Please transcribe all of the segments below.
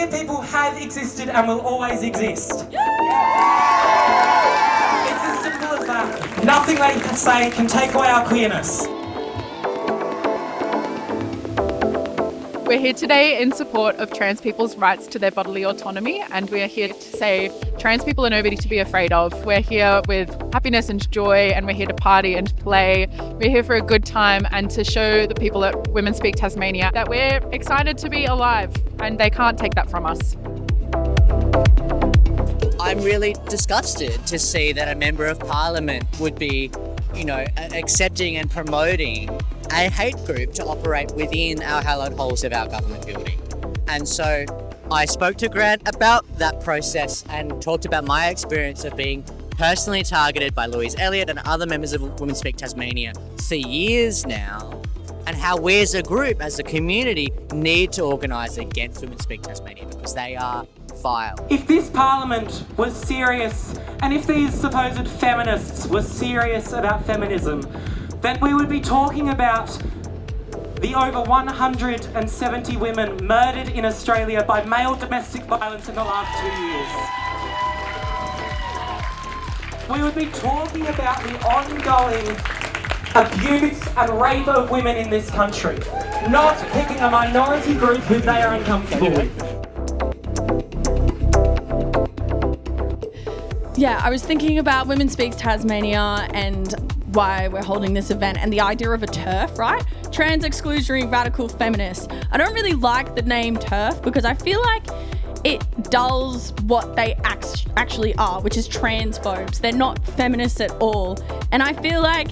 queer people have existed and will always exist. It's as simple as that. Nothing they can say can take away our queerness. We're here today in support of trans people's rights to their bodily autonomy, and we are here to say trans people are nobody to be afraid of. We're here with happiness and joy, and we're here to party and play. We're here for a good time and to show the people at Women Speak Tasmania that we're excited to be alive, and they can't take that from us. I'm really disgusted to see that a member of parliament would be, accepting and promoting a hate group to operate within our hallowed halls of our government building. And so I spoke to Grant about that process and talked about my experience of being personally targeted by Louise Elliott and other members of Women Speak Tasmania for years now, and how we as a group, as a community, need to organise against Women Speak Tasmania because they are vile. If this parliament was serious, and if these supposed feminists were serious about feminism, then we would be talking about the over 170 women murdered in Australia by male domestic violence in the last 2 years. We would be talking about the ongoing abuse and rape of women in this country, not picking a minority group who they are uncomfortable with. Yeah, I was thinking about Women Speaks Tasmania and why we're holding this event and the idea of a TERF, right? Trans exclusionary radical feminist. I don't really like the name TERF because I feel like it dulls what they actually are, which is transphobes. They're not feminists at all. And I feel like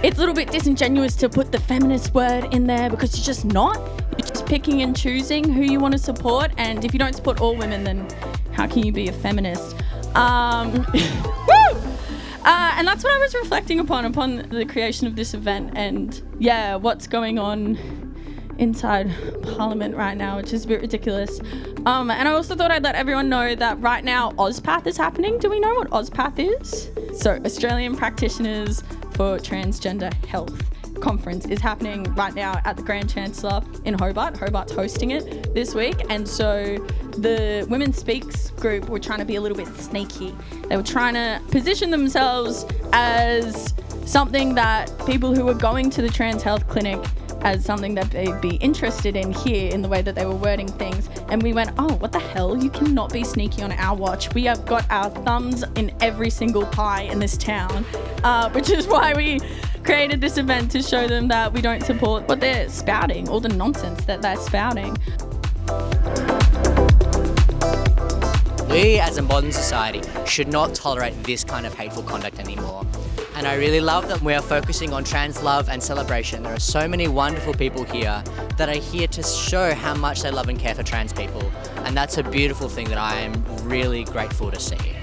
it's a little bit disingenuous to put the feminist word in there because you're just not. You're just picking and choosing who you want to support. And if you don't support all women, then how can you be a feminist? And that's what I was reflecting upon the creation of this event and what's going on inside Parliament right now, which is a bit ridiculous. And I also thought I'd let everyone know that right now OzPath is happening. Do we know what OzPath is? So Australian Practitioners for Transgender Health conference is happening right now at the Grand Chancellor in Hobart. Hobart's hosting it this week, and so the Women Speaks group were trying to be a little bit sneaky. They were trying to position themselves as something that people who were going to the trans health clinic as something that they'd be interested in here in the way that they were wording things. And we went, oh, what the hell? You cannot be sneaky on our watch. We have got our thumbs in every single pie in this town, which is why we created this event to show them that we don't support what they're spouting, all the nonsense that they're spouting. We as a modern society should not tolerate this kind of hateful conduct anymore. And I really love that we are focusing on trans love and celebration. There are so many wonderful people here that are here to show how much they love and care for trans people. And that's a beautiful thing that I am really grateful to see.